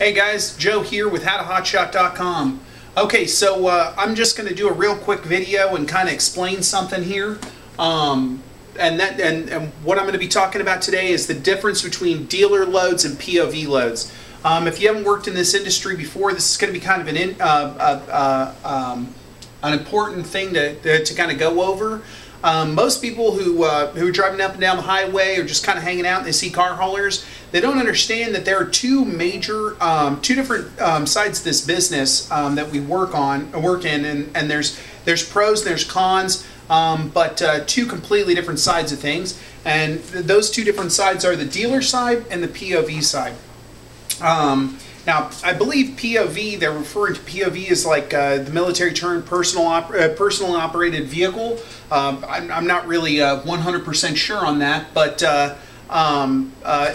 Hey guys, Joe here with howtohotshot.com. Okay, so I'm just going to do a real quick video and kind of explain something here. And what I'm going to be talking about today is the difference between dealer loads and POV loads. If you haven't worked in this industry before, this is going to be kind of an important thing to kind of go over. Most people who are driving up and down the highway or just kind of hanging out and they see car haulers, they don't understand that there are two different sides of this business that we work in, and there's pros and there's cons, but two completely different sides of things. And those two different sides are the dealer side and the POV side. Now, I believe POV, they're referring to POV as like the military term, personal operated vehicle. I'm not really 100% sure on that, but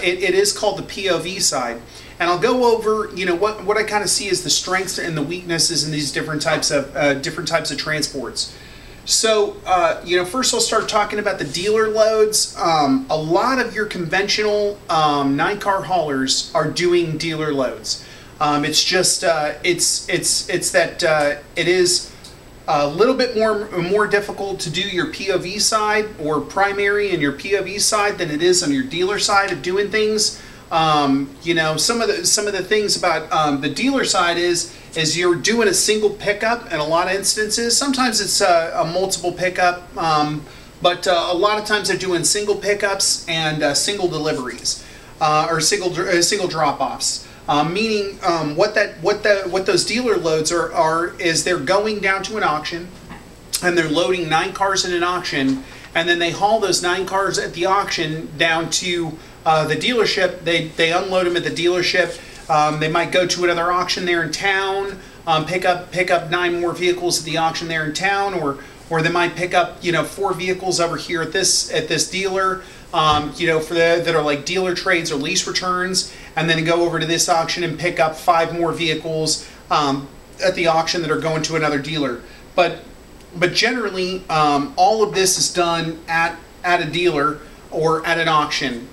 it is called the POV side. And I'll go over, what I kind of see as the strengths and the weaknesses in these different types of transports. So, first I'll start talking about the dealer loads. A lot of your conventional 9-car haulers are doing dealer loads. It's just, it's that it is a little bit more difficult to do your POV side or primary and your POV side than it is on your dealer side of doing things. Some of the things about the dealer side is you're doing a single pickup in a lot of instances. Sometimes it's a multiple pickup, but a lot of times they're doing single pickups and single deliveries or single drop-offs. Meaning what those dealer loads are is they're going down to an auction and they're loading 9 cars in an auction, and then they haul those 9 cars at the auction down to the dealership. They unload them at the dealership. They might go to another auction there in town, pick up 9 more vehicles at the auction there in town, or they might pick up 4 vehicles over here at this dealer, that are like dealer trades or lease returns, and then go over to this auction and pick up 5 more vehicles at the auction that are going to another dealer. But generally, all of this is done at a dealer or at an auction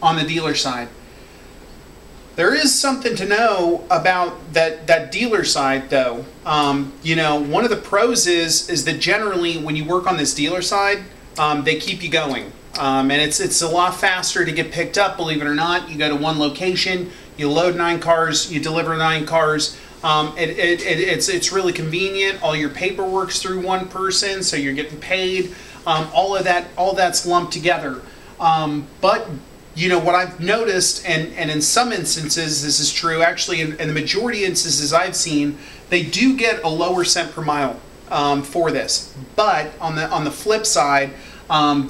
on the dealer side. There is something to know about that dealer side, though. One of the pros is that generally when you work on this dealer side, they keep you going. And it's a lot faster to get picked up, believe it or not. You go to one location, you load 9 cars, you deliver 9 cars. It's really convenient. All your paperwork's through one person, so you're getting paid. All that's lumped together. But what I've noticed, and in some instances this is true, actually in the majority of instances I've seen, they do get a lower cent per mile for this. But on the flip side,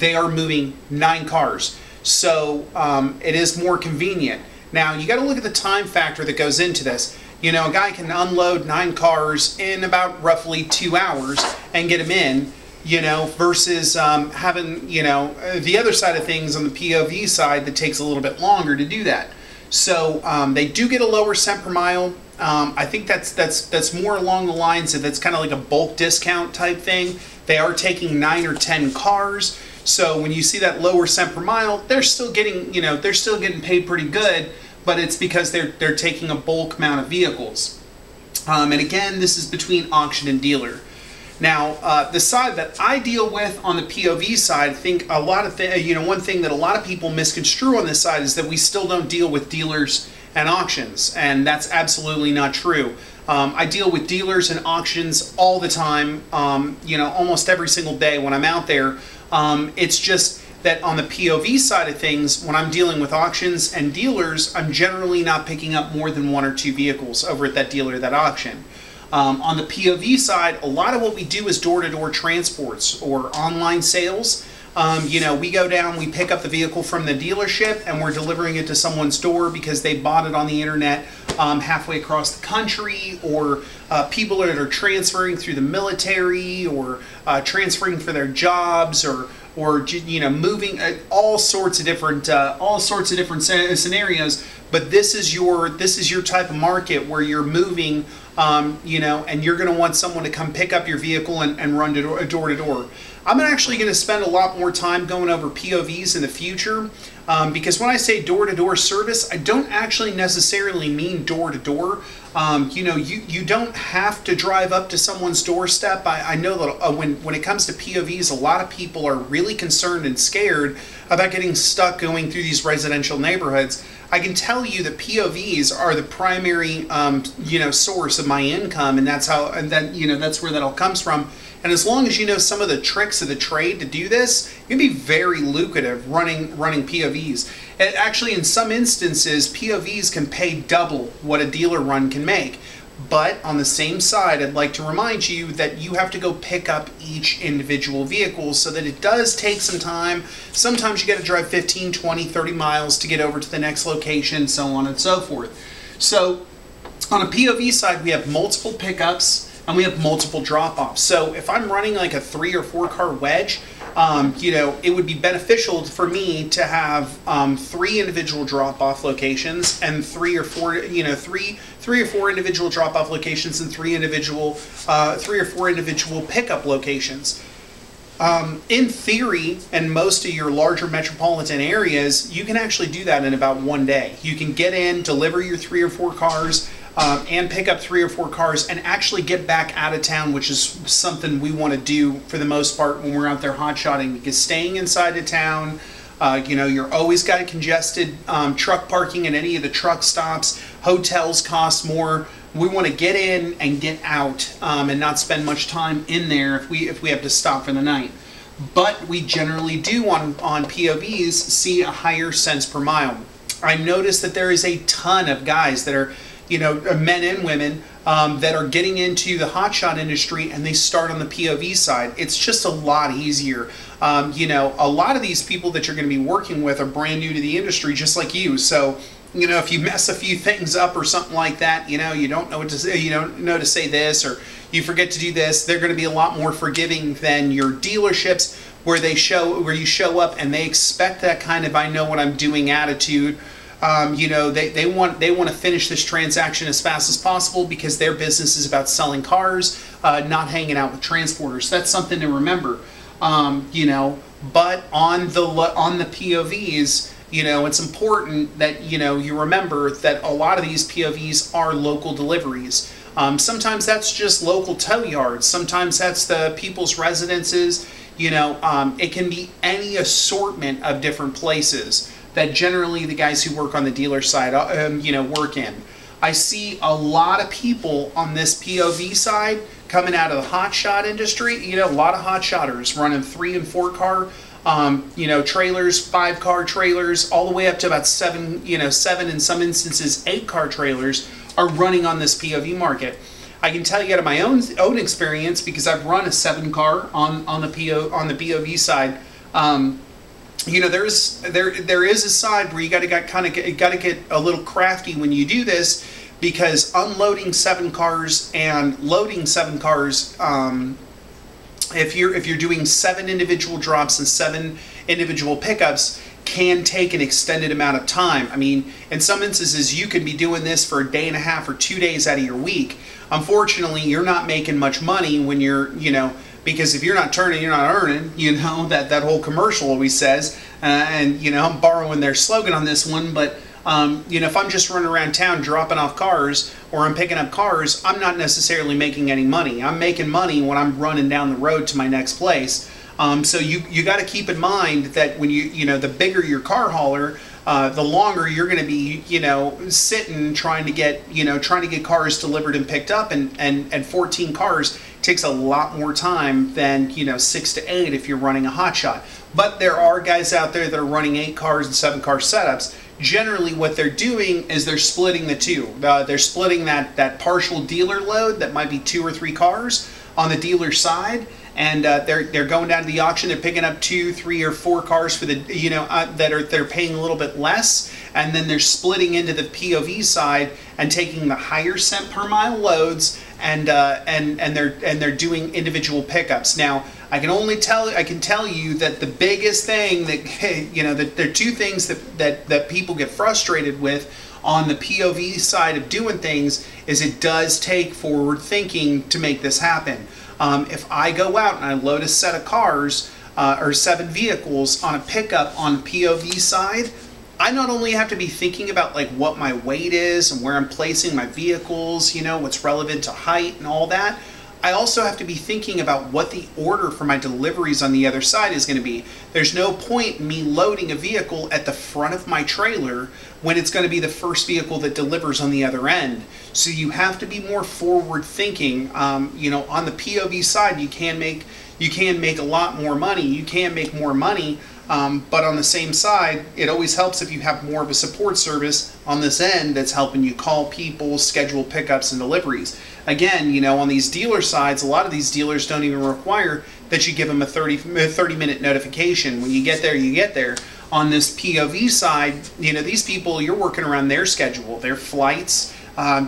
they are moving 9 cars, so it is more convenient. Now you got to look at the time factor that goes into this. A guy can unload 9 cars in about roughly 2 hours and get them in, versus having the other side of things on the POV side that takes a little bit longer to do that. So they do get a lower cent per mile. I think that's more along the lines of, that's kind of like a bulk discount type thing. They are taking 9 or 10 cars, so when you see that lower cent per mile, they're still getting paid pretty good, but it's because they're taking a bulk amount of vehicles. And again, this is between auction and dealer. Now, the side that I deal with on the POV side, I think a lot of one thing that a lot of people misconstrue on this side is that we still don't deal with dealers and auctions, and that's absolutely not true. I deal with dealers and auctions all the time, almost every single day when I'm out there. It's just that on the POV side of things, when I'm dealing with auctions and dealers, I'm generally not picking up more than 1 or 2 vehicles over at that dealer or that auction. On the POV side, a lot of what we do is door-to-door transports or online sales. We go down, we pick up the vehicle from the dealership, and we're delivering it to someone's door because they bought it on the internet halfway across the country, or people that are transferring through the military, or transferring for their jobs, or moving, all sorts of different scenarios. but this is your type of market where you're moving, you know, and you're going to want someone to come pick up your vehicle and run door to door. I'm actually going to spend a lot more time going over POVs in the future, because when I say door-to-door service, I don't actually necessarily mean door-to-door. You know, you don't have to drive up to someone's doorstep. I know that when it comes to POVs, a lot of people are really concerned and scared about getting stuck going through these residential neighborhoods. I can tell you that POVs are the primary, you know, source of my income, and that's how, and then, you know, that's where that all comes from. And as long as you know some of the tricks of the trade to do this, it can be very lucrative running POVs. And actually, in some instances, POVs can pay double what a dealer run can make. But on the same side, I'd like to remind you that you have to go pick up each individual vehicle, so that it does take some time. Sometimes you got to drive 15, 20, 30 miles to get over to the next location, so on and so forth. So on a POV side, we have multiple pickups and we have multiple drop-offs. So if I'm running like a 3 or 4 car wedge, you know, it would be beneficial for me to have 3 individual drop-off locations and 3 or 4, you know, three or four individual drop-off locations and 3 or 4 individual pickup locations. In theory, in most of your larger metropolitan areas, you can actually do that in about 1 day. You can get in, deliver your 3 or 4 cars, and pick up 3 or 4 cars and actually get back out of town, which is something we want to do for the most part when we're out there hotshotting, because staying inside of town, you know, you're always got a congested truck parking at any of the truck stops. Hotels cost more. We want to get in and get out, and not spend much time in there if we have to stop for the night. But we generally do on POVs see a higher cents per mile. I noticed that there is a ton of guys that are, you know, men and women, that are getting into the hotshot industry, and they start on the POV side. It's just a lot easier. You know, a lot of these people that you're going to be working with are brand new to the industry, just like you. So, you know, if you mess a few things up or something like that, you know, you don't know what to say, you don't know to say this, or you forget to do this, they're going to be a lot more forgiving than your dealerships, where you show up and they expect that kind of "I know what I'm doing" attitude. You know, they want to finish this transaction as fast as possible, because their business is about selling cars, not hanging out with transporters. That's something to remember. You know, but on the POVs, you know, it's important that, you know, you remember that a lot of these POVs are local deliveries. Sometimes that's just local tow yards. Sometimes that's the people's residences. You know, it can be any assortment of different places that generally the guys who work on the dealer side, you know, work in. I see a lot of people on this POV side coming out of the hotshot industry. You know, a lot of hotshotters running 3 and 4 car, you know, trailers, 5 car trailers, all the way up to about 7, you know, 7 in some instances 8 car trailers are running on this POV market. I can tell you out of my own experience, because I've run a 7 car on the POV side. You know, there is a side where you got to get a little crafty when you do this, because unloading 7 cars and loading 7 cars, if you're doing 7 individual drops and 7 individual pickups, can take an extended amount of time. I mean, in some instances, you could be doing this for a day and a half or 2 days out of your week. Unfortunately, you're not making much money when you're, you know, because if you're not turning, you're not earning. You know, that whole commercial always says. And, you know, I'm borrowing their slogan on this one, but, you know, if I'm just running around town dropping off cars, or I'm picking up cars, I'm not necessarily making any money. I'm making money when I'm running down the road to my next place. So you got to keep in mind that when you know, the bigger your car hauler, the longer you're going to be, you know, sitting trying to get cars delivered and picked up, and 14 cars takes a lot more time than, you know, 6 to 8 if you're running a hotshot. But there are guys out there that are running 8 cars and 7 car setups. Generally, what they're doing is they're splitting the two. They're splitting that partial dealer load that might be 2 or 3 cars on the dealer side, and they're going down to the auction. They're picking up 2, 3, or 4 cars for the, you know, they're paying a little bit less, and then they're splitting into the POV side and taking the higher cent per mile loads, and they're doing individual pickups. Now, I can tell you that the biggest thing that, you know, that there are 2 things that people get frustrated with on the POV side of doing things is it does take forward thinking to make this happen. If I go out and I load a set of cars or 7 vehicles on a pickup on the POV side, I not only have to be thinking about like what my weight is and where I'm placing my vehicles, you know, what's relevant to height and all that, I also have to be thinking about what the order for my deliveries on the other side is going to be. There's no point in me loading a vehicle at the front of my trailer when it's going to be the first vehicle that delivers on the other end. So you have to be more forward thinking. You know, on the POV side, you can make a lot more money. You can make more money. But on the same side, it always helps if you have more of a support service on this end that's helping you call people, schedule pickups and deliveries. Again, you know, on these dealer sides, a lot of these dealers don't even require that you give them a 30-minute notification. When you get there, you get there. On this POV side, you know, these people, you're working around their schedule, their flights,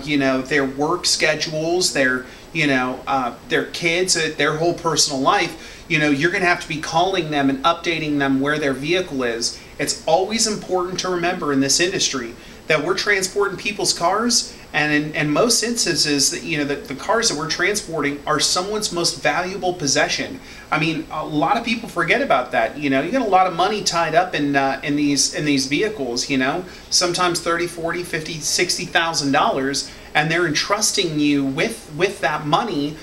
you know, their work schedules, their, you know, their kids, their whole personal life. You know, you're going to have to be calling them and updating them where their vehicle is. It's always important to remember in this industry that we're transporting people's cars, and in most instances, that, you know, the cars that we're transporting are someone's most valuable possession. I mean, a lot of people forget about that. You know, you got a lot of money tied up in these vehicles. You know, sometimes $30,000, $40,000, $50,000, $60,000, and they're entrusting you with that money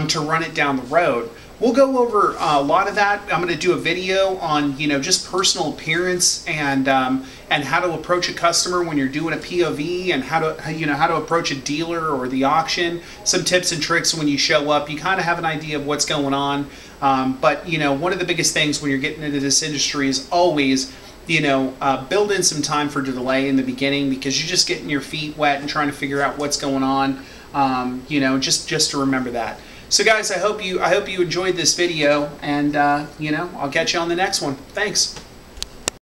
to run it down the road. We'll go over a lot of that. I'm going to do a video on, you know, just personal appearance and how to approach a customer when you're doing a POV, and how to approach a dealer or the auction. Some tips and tricks when you show up. You kind of have an idea of what's going on. But you know, one of the biggest things when you're getting into this industry is always, you know, build in some time for delay in the beginning, because you're just getting your feet wet and trying to figure out what's going on. You know, just to remember that. So guys, I hope you enjoyed this video, and you know, I'll catch you on the next one. Thanks.